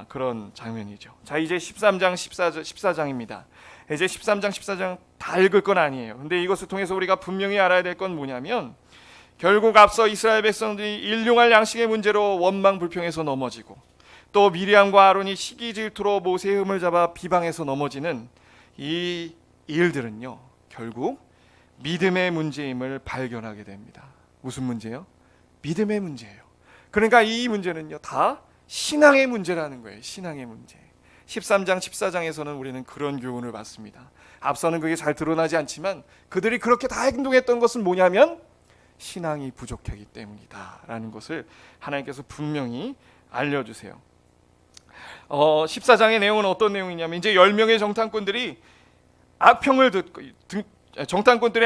그런 장면이죠. 자, 이제 13장 14장입니다. 이제 13장 14장 다 읽을 건 아니에요. 근데 이것을 통해서 우리가 분명히 알아야 될 건 뭐냐면, 결국 앞서 이스라엘 백성들이 일용할 양식의 문제로 원망 불평해서 넘어지고, 또 미리암과 아론이 시기 질투로 모세의 흠을 잡아 비방해서 넘어지는 이 일들은요, 결국 믿음의 문제임을 발견하게 됩니다. 무슨 문제요? 믿음의 문제예요. 그러니까 이 문제는요, 다 신앙의 문제라는 거예요. 신앙의 문제. 13장 14장에서는 우리는 그런 교훈을 받습니다. 앞서는 그게 잘 드러나지 않지만 그들이 그렇게 다 행동했던 것은 뭐냐면 신앙이 부족하기 때문이다 라는 것을 하나님께서 분명히 알려주세요. 14장의 내용은 어떤 내용이냐면, 이제 10명의 정탐꾼들의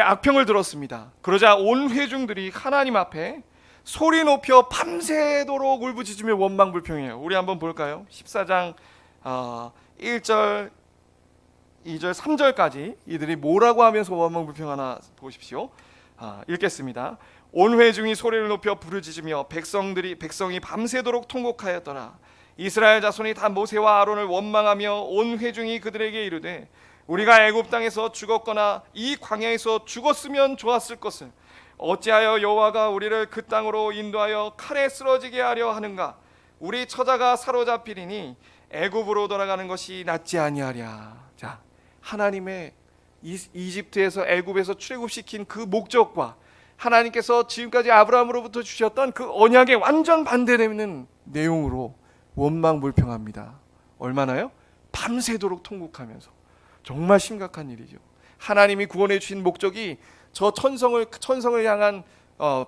악평을 들었습니다. 그러자 온 회중들이 하나님 앞에 소리 높여 밤새도록 울부짖으며 원망불평해요. 우리 한번 볼까요? 14장 1절, 2절, 3절까지 이들이 뭐라고 하면서 원망불평하나 보십시오. 읽겠습니다. 온 회중이 소리를 높여 부르짖으며 백성이 밤새도록 통곡하였더라. 이스라엘 자손이 다 모세와 아론을 원망하며 온 회중이 그들에게 이르되 우리가 애굽 땅에서 죽었거나 이 광야에서 죽었으면 좋았을 것을 어찌하여 여호와가 우리를 그 땅으로 인도하여 칼에 쓰러지게 하려 하는가? 우리 처자가 사로잡히리니 애굽으로 돌아가는 것이 낫지 아니하랴. 자, 하나님의 이집트에서 애굽에서 출애굽시킨 그 목적과 하나님께서 지금까지 아브라함으로부터 주셨던 그 언약에 완전 반대되는 내용으로 원망불평합니다. 얼마나요? 밤새도록 통곡하면서. 정말 심각한 일이죠. 하나님이 구원해 주신 목적이 저 천성을 향한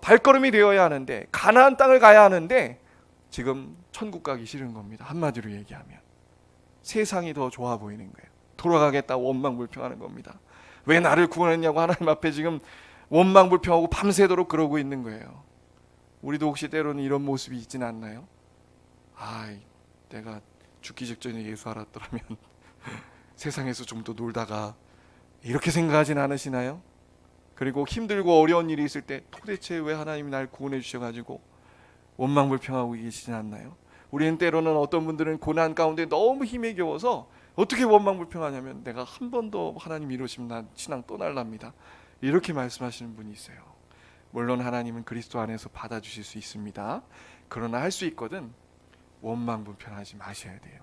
발걸음이 되어야 하는데, 가나안 땅을 가야 하는데 지금 천국 가기 싫은 겁니다. 한마디로 얘기하면 세상이 더 좋아 보이는 거예요. 돌아가겠다고 원망불평하는 겁니다. 왜 나를 구원했냐고 하나님 앞에 지금 원망불평하고 밤새도록 그러고 있는 거예요. 우리도 혹시 때로는 이런 모습이 있진 않나요? 내가 죽기 직전에 예수 알았더라면 세상에서 좀 더 놀다가, 이렇게 생각하진 않으시나요? 그리고 힘들고 어려운 일이 있을 때 도대체 왜 하나님이 날 구원해 주셔가지고 원망불평하고 계시진 않나요? 우리는 때로는 어떤 분들은 고난 가운데 너무 힘에 겨워서 어떻게 원망불평하냐면, 내가 한 번 더 하나님 이러시면 난 신앙 떠날랍니다, 이렇게 말씀하시는 분이 있어요. 물론 하나님은 그리스도 안에서 받아주실 수 있습니다. 그러나 할 수 있거든 원망불평하지 마셔야 돼요.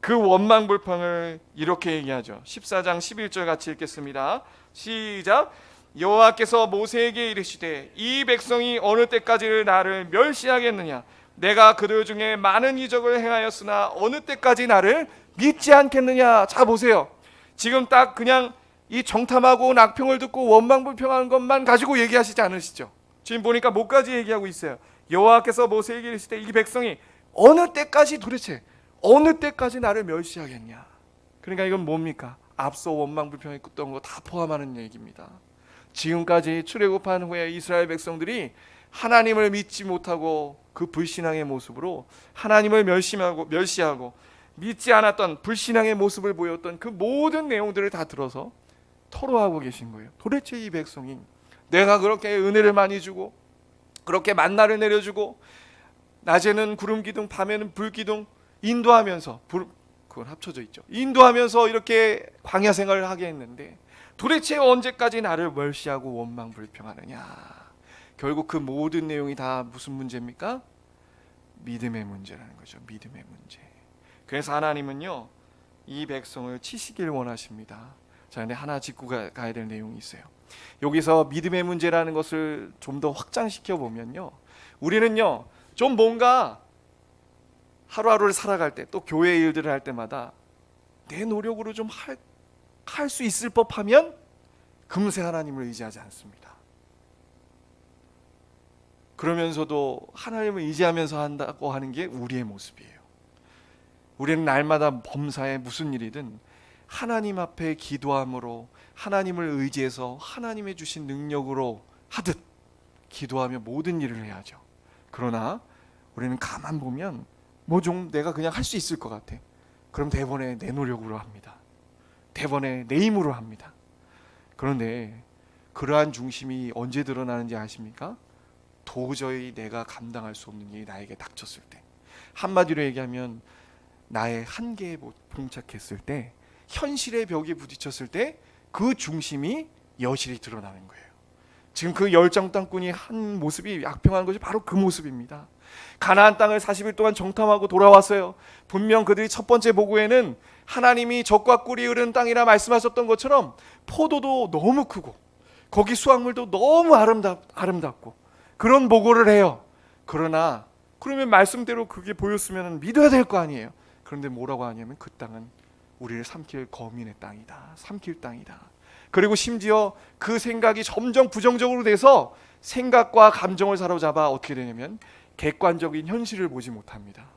그 원망불평을 이렇게 얘기하죠. 14장 11절 같이 읽겠습니다. 시작. 여호와께서 모세에게 이르시되 이 백성이 어느 때까지 나를 멸시하겠느냐? 내가 그들 중에 많은 이적을 행하였으나 어느 때까지 나를 믿지 않겠느냐? 자, 보세요. 지금 딱 그냥 이 정탐하고 악평을 듣고 원망불평하는 것만 가지고 얘기하시지 않으시죠? 지금 보니까 뭐까지 얘기하고 있어요. 여호와께서 모세에게 이르시되 이 백성이 어느 때까지, 도대체 어느 때까지 나를 멸시하겠냐? 그러니까 이건 뭡니까? 앞서 원망불평했던 거 다 포함하는 얘기입니다. 지금까지 출애굽한 후에 이스라엘 백성들이 하나님을 믿지 못하고 그 불신앙의 모습으로 하나님을 멸시하고 믿지 않았던 불신앙의 모습을 보였던 그 모든 내용들을 다 들어서 토로하고 계신 거예요. 도대체 이 백성이 내가 그렇게 은혜를 많이 주고 그렇게 만나를 내려주고 낮에는 구름 기둥 밤에는 불 기둥 인도하면서, 그건 합쳐져 있죠, 인도하면서 이렇게 광야 생활을 하게 했는데 도대체 언제까지 나를 멸시하고 원망불평하느냐? 결국 그 모든 내용이 다 무슨 문제입니까? 믿음의 문제라는 거죠. 믿음의 문제. 그래서 하나님은요 이 백성을 치시길 원하십니다. 자, 근데 하나 짚고 가야 될 내용이 있어요. 여기서 믿음의 문제라는 것을 좀 더 확장시켜 보면요, 우리는요 좀 뭔가 하루하루를 살아갈 때, 또 교회 일들을 할 때마다 내 노력으로 좀 할 수 있을 법하면 금세 하나님을 의지하지 않습니다. 그러면서도 하나님을 의지하면서 한다고 하는 게 우리의 모습이에요. 우리는 날마다 범사에 무슨 일이든 하나님 앞에 기도함으로, 하나님을 의지해서 하나님의 주신 능력으로 하듯 기도하며 모든 일을 해야죠. 그러나 우리는 가만 보면 뭐 좀 내가 그냥 할 수 있을 것 같아. 그럼 대번에 내 노력으로 합니다. 대번에 내 힘으로 합니다. 그런데 그러한 중심이 언제 드러나는지 아십니까? 도저히 내가 감당할 수 없는 일이 나에게 닥쳤을 때, 한마디로 얘기하면 나의 한계에 봉착했을 때, 현실의 벽에 부딪혔을 때 그 중심이 여실히 드러나는 거예요. 지금 그 열정 땅꾼이 한 모습이 악평한 것이 바로 그 모습입니다. 가나안 땅을 40일 동안 정탐하고 돌아왔어요. 분명 그들이 첫 번째 보고에는 하나님이 젖과 꿀이 흐르는 땅이라 말씀하셨던 것처럼 포도도 너무 크고 거기 수확물도 너무 아름답고 그런 보고를 해요. 그러나 그러면 말씀대로 그게 보였으면 믿어야 될 거 아니에요. 그런데 뭐라고 하냐면 그 땅은 우리를 삼킬 거민의 땅이다, 삼킬 땅이다. 그리고 심지어 그 생각이 점점 부정적으로 돼서 생각과 감정을 사로잡아 어떻게 되냐면 객관적인 현실을 보지 못합니다.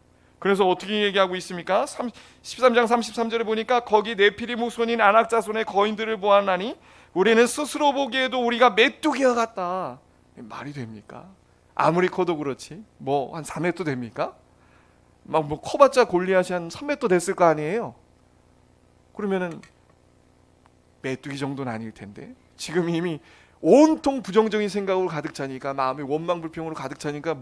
그래서 어떻게 얘기하고 있습니까? 13장 33절에 보니까 거기 네피림 후손인 아낙 자손의 거인들을 보았나니 우리는 스스로 보기에도 우리가 메뚜기와 같다. 말이 됩니까? 아무리 커도 그렇지 뭐 한 4m 됩니까? 막 뭐 커봤자 골리앗이 한 3m 됐을 거 아니에요. 그러면은 메뚜기 정도는 아닐 텐데 지금 이미 온통 부정적인 생각으로 가득 차니까, 마음이 원망불평으로 가득 차니까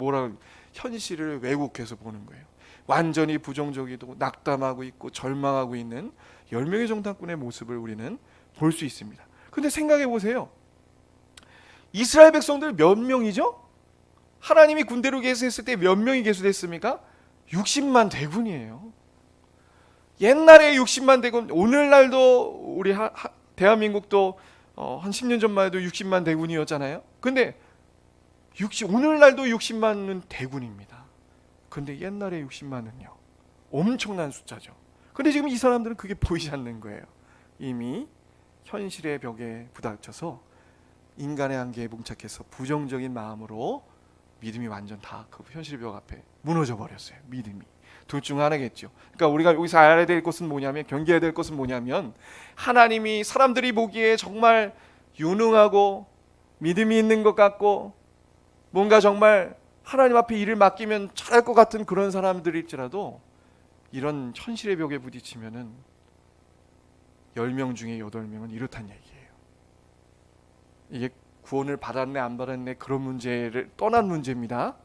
현실을 왜곡해서 보는 거예요. 완전히 부정적이고 낙담하고 있고 절망하고 있는 10명의 정탐꾼의 모습을 우리는 볼 수 있습니다. 근데 생각해 보세요. 이스라엘 백성들 몇 명이죠? 하나님이 군대로 계수했을 때 몇 명이 계수됐습니까? 60만 대군이에요. 옛날에 60만 대군, 오늘날도 우리 대한민국도 한 10년 전만 해도 60만 대군이었잖아요. 근데 오늘날도 60만은 대군입니다. 근데 옛날에 60만은요 엄청난 숫자죠. 근데 지금 이 사람들은 그게 보이지 않는 거예요. 이미 현실의 벽에 부닥쳐서 인간의 한계에 봉착해서 부정적인 마음으로 믿음이 완전 다 그 현실의 벽 앞에 무너져 버렸어요. 믿음이 둘 중 하나겠죠. 그러니까 우리가 여기서 알아야 될 것은 뭐냐면, 경계해야 될 것은 뭐냐면, 하나님이 사람들이 보기에 정말 유능하고 믿음이 있는 것 같고 뭔가 정말 하나님 앞에 일을 맡기면 잘할 것 같은 그런 사람들일지라도 이런 현실의 벽에 부딪히면은 10명 중에 8명은 이렇단 얘기예요. 이게 구원을 받았네 안 받았네 그런 문제를 떠난 문제입니다.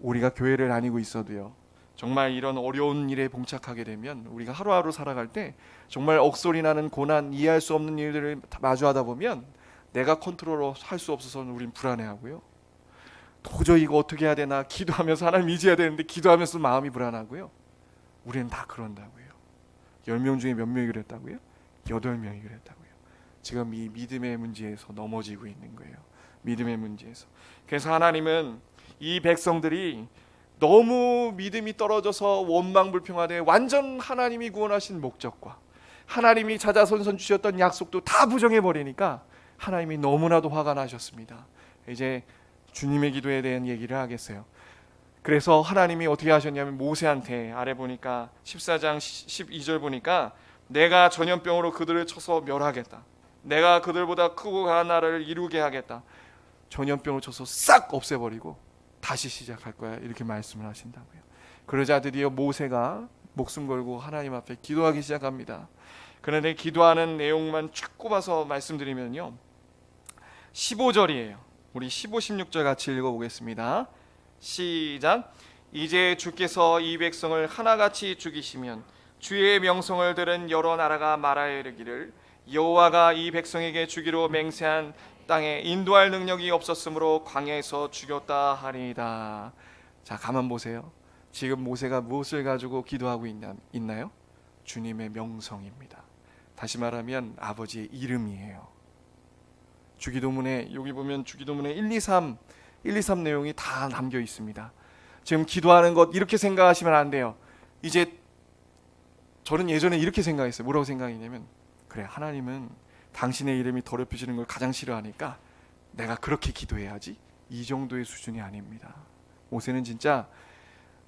우리가 교회를 다니고 있어도요, 정말 이런 어려운 일에 봉착하게 되면 우리가 하루하루 살아갈 때 정말 억소리 나는 고난, 이해할 수 없는 일들을 마주하다 보면 내가 컨트롤할 수 없어서는 우린 불안해하고요. 도저히 이거 어떻게 해야 되나 기도하면서 하나님 의지해야 되는데 기도하면서 마음이 불안하고요. 우리는 다 그런다고요. 10명 중에 몇 명이 그랬다고요? 8명이 그랬다고요. 지금 이 믿음의 문제에서 넘어지고 있는 거예요. 믿음의 문제에서. 그래서 하나님은 이 백성들이 너무 믿음이 떨어져서 원망불평하되 완전 하나님이 구원하신 목적과 하나님이 자자손손 주셨던 약속도 다 부정해버리니까 하나님이 너무나도 화가 나셨습니다. 이제 주님의 기도에 대한 얘기를 하겠어요. 그래서 하나님이 어떻게 하셨냐면 모세한테, 아래 보니까 14장 12절 보니까 내가 전염병으로 그들을 쳐서 멸하겠다. 내가 그들보다 크고 강한 나라를 이루게 하겠다. 전염병을 쳐서 싹 없애버리고 다시 시작할 거야, 이렇게 말씀을 하신다고요. 그러자 드디어 모세가 목숨 걸고 하나님 앞에 기도하기 시작합니다. 그런데 기도하는 내용만 쭉 꼽아서 말씀드리면요, 15절이에요. 우리 15, 16절 같이 읽어보겠습니다. 시작. 이제 주께서 이 백성을 하나같이 죽이시면 주의 명성을 들은 여러 나라가 말하여 이르기를 여호와가 이 백성에게 주기로 맹세한 땅에 인도할 능력이 없었으므로 광야에서 죽였다 하리이다. 자, 가만 보세요. 지금 모세가 무엇을 가지고 기도하고 있나요? 주님의 명성입니다. 다시 말하면 아버지의 이름이에요. 주기도문에 여기 보면 주기도문에 1, 2, 3 내용이 다 담겨 있습니다. 지금 기도하는 것 이렇게 생각하시면 안 돼요. 이제 저는 예전에 이렇게 생각했어요. 뭐라고 생각했냐면, 그래, 하나님은 당신의 이름이 더럽혀지는 걸 가장 싫어하니까 내가 그렇게 기도해야지, 이 정도의 수준이 아닙니다. 모세는 진짜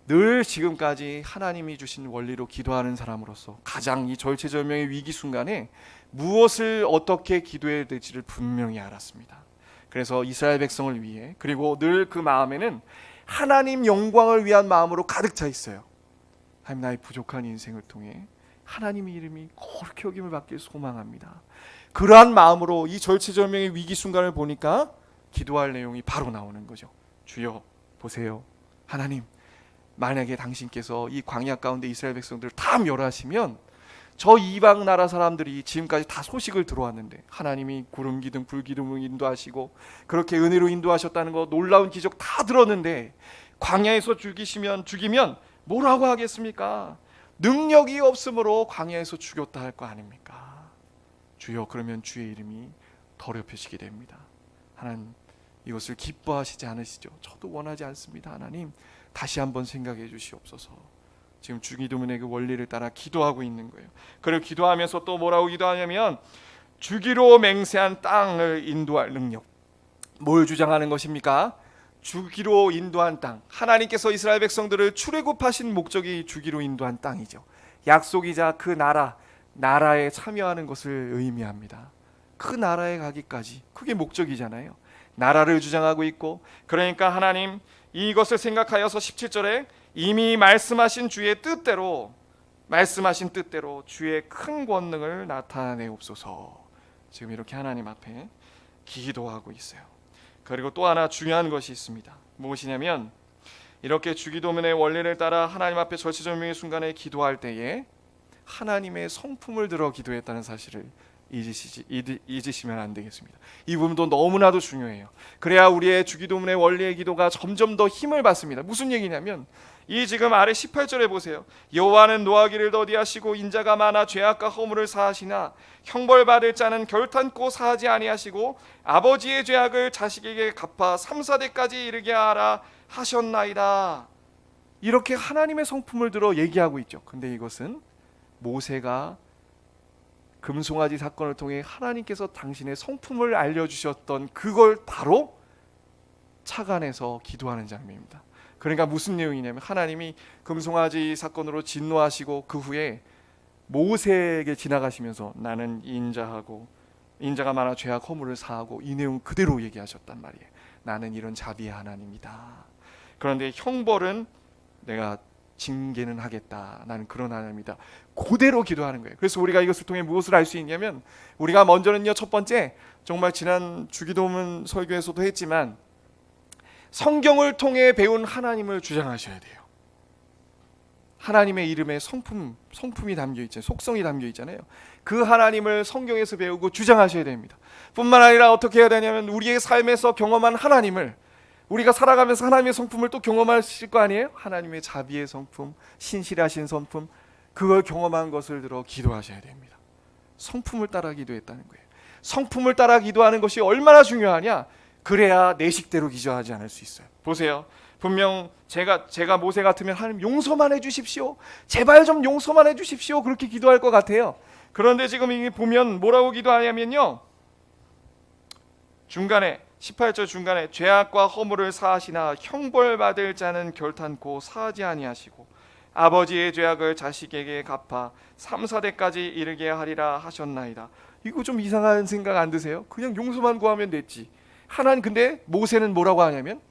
늘 지금까지 하나님이 주신 원리로 기도하는 사람으로서 가장 이 절체절명의 위기 순간에 무엇을 어떻게 기도해야 될지를 분명히 알았습니다. 그래서 이스라엘 백성을 위해, 그리고 늘 그 마음에는 하나님 영광을 위한 마음으로 가득 차 있어요. 하나님, 나의 부족한 인생을 통해 하나님의 이름이 거룩히 여김을 받길 소망합니다. 그러한 마음으로 이 절체절명의 위기 순간을 보니까 기도할 내용이 바로 나오는 거죠. 주여 보세요, 하나님, 만약에 당신께서 이 광야 가운데 이스라엘 백성들을 다 멸하시면 저 이방 나라 사람들이 지금까지 다 소식을 들어왔는데 하나님이 구름 기둥 불 기둥을 인도하시고 그렇게 은혜로 인도하셨다는 거, 놀라운 기적 다 들었는데 광야에서 죽이면 뭐라고 하겠습니까? 능력이 없으므로 광야에서 죽였다 할 거 아닙니까? 주여, 그러면 주의 이름이 더럽혀지게 됩니다. 하나님, 이것을 기뻐하시지 않으시죠? 저도 원하지 않습니다. 하나님, 다시 한번 생각해 주시옵소서. 지금 주기도문의 그 원리를 따라 기도하고 있는 거예요. 그리고 기도하면서 또 뭐라고 기도하냐면, 주기로 맹세한 땅을 인도할 능력. 뭘 주장하는 것입니까? 주기로 인도한 땅. 하나님께서 이스라엘 백성들을 출애굽하신 목적이 주기로 인도한 땅이죠. 약속이자 그 나라에 참여하는 것을 의미합니다. 그 나라에 가기까지, 그게 목적이잖아요. 나라를 주장하고 있고, 그러니까 하나님, 이것을 생각하여서 17절에 이미 말씀하신 뜻대로 주의 큰 권능을 나타내옵소서. 지금 이렇게 하나님 앞에 기도하고 있어요. 그리고 또 하나 중요한 것이 있습니다. 무엇이냐면, 이렇게 주기도문의 원리를 따라 하나님 앞에 절체절명의 순간에 기도할 때에 하나님의 성품을 들어 기도했다는 사실을 잊으시면 안 되겠습니다. 이 부분도 너무나도 중요해요. 그래야 우리의 주기도문의 원리의 기도가 점점 더 힘을 받습니다. 무슨 얘기냐면, 이 지금 아래 18절에 보세요. 여호와는 노하기를 더디하시고 인자가 많아 죄악과 허물을 사하시나 형벌받을 자는 결탄코 사하지 아니하시고 아버지의 죄악을 자식에게 갚아 3, 4대까지 이르게 하라 하셨나이다. 이렇게 하나님의 성품을 들어 얘기하고 있죠. 근데 이것은 모세가 금송아지 사건을 통해 하나님께서 당신의 성품을 알려주셨던 그걸 바로 착안해서 기도하는 장면입니다. 그러니까 무슨 내용이냐면, 하나님이 금송아지 사건으로 진노하시고 그 후에 모세에게 지나가시면서 나는 인자가 많아 죄악 허물을 사하고, 이 내용 그대로 얘기하셨단 말이에요. 나는 이런 자비의 하나님이다. 그런데 형벌은 내가 징계는 하겠다. 나는 그런 하나님이다. 그대로 기도하는 거예요. 그래서 우리가 이것을 통해 무엇을 알 수 있냐면, 우리가 먼저는요, 첫 번째, 정말 지난 주기도문 설교에서도 했지만 성경을 통해 배운 하나님을 주장하셔야 돼요. 하나님의 이름에 성품이 담겨 있잖아요. 속성이 담겨 있잖아요. 그 하나님을 성경에서 배우고 주장하셔야 됩니다. 뿐만 아니라 어떻게 해야 되냐면, 우리의 삶에서 경험한 하나님을, 우리가 살아가면서 하나님의 성품을 또 경험하실 거 아니에요? 하나님의 자비의 성품, 신실하신 성품, 그걸 경험한 것을 들어 기도하셔야 됩니다. 성품을 따라 기도했다는 거예요. 성품을 따라 기도하는 것이 얼마나 중요하냐? 그래야 내 식대로 기도하지 않을 수 있어요. 보세요. 분명 제가 모세 같으면 하나님 용서만 해주십시오, 제발 좀 용서만 해주십시오, 그렇게 기도할 것 같아요. 그런데 지금 이 보면 뭐라고 기도하냐면요, 중간에 18절 중간에 죄악과 허물을 사하시나 형벌받을 자는 결탄코 사하지 아니하시고 아버지의 죄악을 자식에게 갚아 3, 4대까지 이르게 하리라 하셨나이다. 이거 좀 이상한 생각 안 드세요? 그냥 용서만 구하면 됐지. 근데 모세는 뭐라고 하냐면,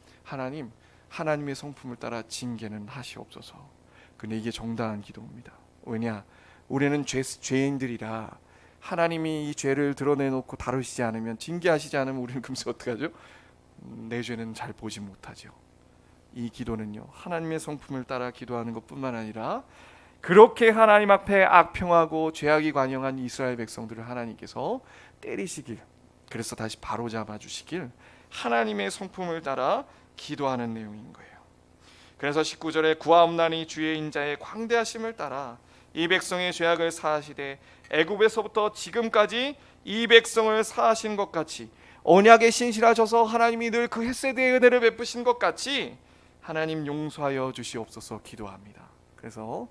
하나님의 성품을 따라 징계는 하시옵소서. 근데 이게 정당한 기도입니다. 왜냐? 우리는 죄인들이라 하나님이 이 죄를 드러내놓고 다루시지 않으면, 징계하시지 않으면 우리는 금세 어떻게 하죠? 내 죄는 잘 보지 못하죠. 이 기도는요, 하나님의 성품을 따라 기도하는 것뿐만 아니라 그렇게 하나님 앞에 악평하고 죄악이 관영한 이스라엘 백성들을 하나님께서 때리시길, 그래서 다시 바로잡아 주시길 하나님의 성품을 따라 기도하는 내용인 거예요. 그래서 19절에 구하옵나니 주의 인자의 광대하심을 따라 이 백성의 죄악을 사하시되 애굽에서부터 지금까지 이 백성을 사하신 것 같이 언약에 신실하셔서 하나님이 늘 그 헷세대의 은혜를 베푸신 것 같이 하나님 용서하여 주시옵소서 기도합니다. 그래서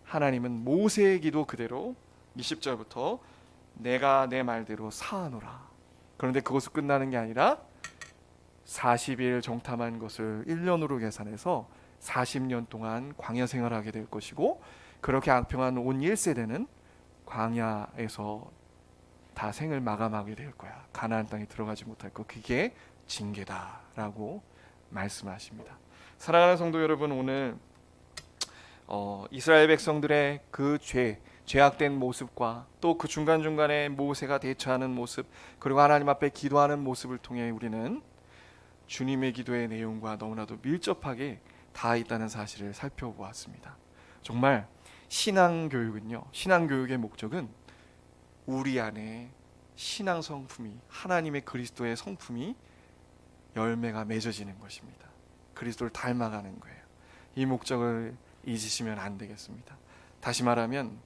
하나님은 모세의 기도 그대로 20절부터 내가 내 말대로 사하노라. 그런데 그것으로 끝나는 게 아니라 40일 정탐한 것을 1년으로 계산해서 40년 동안 광야 생활하게 될 것이고, 그렇게 악평한 온 1세대는 광야에서 다 생을 마감하게 될 거야. 가나안 땅에 들어가지 못할 거. 그게 징계다라고 말씀하십니다. 사랑하는 성도 여러분, 오늘 이스라엘 백성들의 그 죄악된 모습과 또 그 중간중간에 모세가 대처하는 모습, 그리고 하나님 앞에 기도하는 모습을 통해 우리는 주님의 기도의 내용과 너무나도 밀접하게 닿아 있다는 사실을 살펴보았습니다. 정말 신앙교육은요, 신앙교육의 목적은 우리 안에 신앙 성품이, 하나님의 그리스도의 성품이 열매가 맺어지는 것입니다. 그리스도를 닮아가는 거예요. 이 목적을 잊으시면 안 되겠습니다. 다시 말하면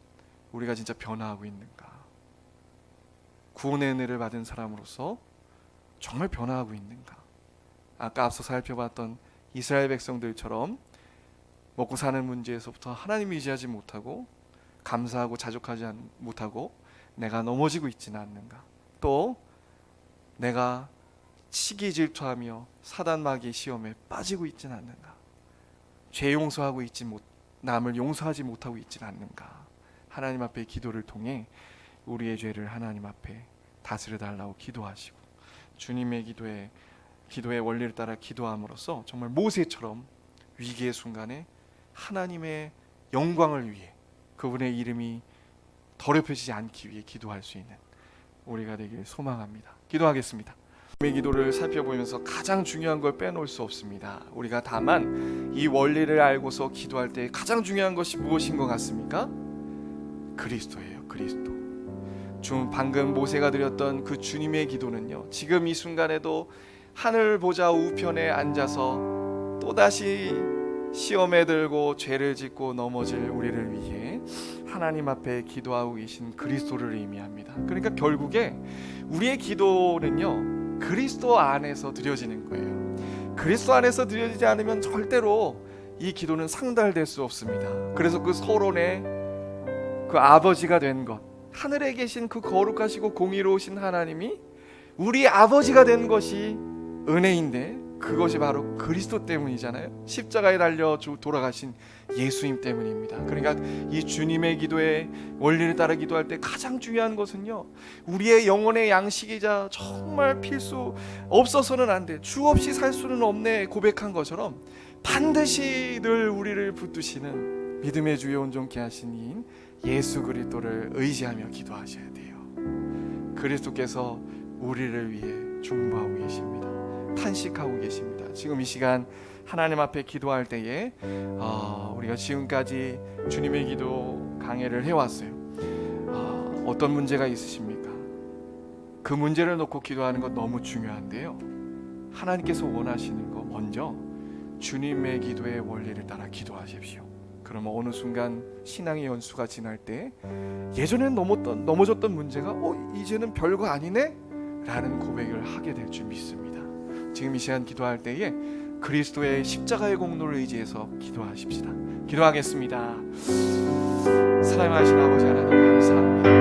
우리가 진짜 변화하고 있는가, 구원의 은혜를 받은 사람으로서 정말 변화하고 있는가. 아까 앞서 살펴봤던 이스라엘 백성들처럼 먹고 사는 문제에서부터 하나님을 의지하지 못하고 감사하고 자족하지 못하고 내가 넘어지고 있지는 않는가. 또 내가 시기 질투하며 사단 마귀의 시험에 빠지고 있지는 않는가. 죄 용서하고 남을 용서하지 못하고 있지는 않는가. 하나님 앞에 기도를 통해 우리의 죄를 하나님 앞에 다스려 달라고 기도하시고, 주님의 기도의 원리를 따라 기도함으로써 정말 모세처럼 위기의 순간에 하나님의 영광을 위해, 그분의 이름이 더럽혀지지 않기 위해 기도할 수 있는 우리가 되길 소망합니다. 기도하겠습니다. 주님의 기도를 살펴보면서 가장 중요한 걸 빼놓을 수 없습니다. 우리가 다만 이 원리를 알고서 기도할 때 가장 중요한 것이 무엇인 것 같습니까? 그리스도예요. 그리스도. 방금 모세가 드렸던 그 주님의 기도는요, 지금 이 순간에도 하늘 보좌 우편에 앉아서 또다시 시험에 들고 죄를 짓고 넘어질 우리를 위해 하나님 앞에 기도하고 계신 그리스도를 의미합니다. 그러니까 결국에 우리의 기도는요, 그리스도 안에서 드려지는 거예요. 그리스도 안에서 드려지지 않으면 절대로 이 기도는 상달될 수 없습니다. 그래서 그 서론에 그 아버지가 된 것, 하늘에 계신 그 거룩하시고 공의로우신 하나님이 우리 아버지가 된 것이 은혜인데, 그것이 바로 그리스도 때문이잖아요. 십자가에 달려 돌아가신 예수님 때문입니다. 그러니까 이 주님의 기도의 원리를 따라 기도할 때 가장 중요한 것은요, 우리의 영혼의 양식이자 정말 필수, 없어서는 안 돼, 주 없이 살 수는 없네 고백한 것처럼 반드시 늘 우리를 붙드시는 믿음의 주에 온전케 하신 이인 예수 그리스도를 의지하며 기도하셔야 돼요. 그리스도께서 우리를 위해 중보하고 계십니다. 탄식하고 계십니다. 지금 이 시간 하나님 앞에 기도할 때에 우리가 지금까지 주님의 기도 강해를 해왔어요. 어떤 문제가 있으십니까? 그 문제를 놓고 기도하는 것 너무 중요한데요, 하나님께서 원하시는 거 먼저 주님의 기도의 원리를 따라 기도하십시오. 그러면 어느 순간 신앙의 연수가 지날 때 예전엔 넘어졌던 문제가 이제는 별거 아니네? 라는 고백을 하게 될 줄 믿습니다. 지금 이 시간 기도할 때에 그리스도의 십자가의 공로를 의지해서 기도하십시다. 기도하겠습니다. 사랑하신 아버지 하나님, 감사합니다.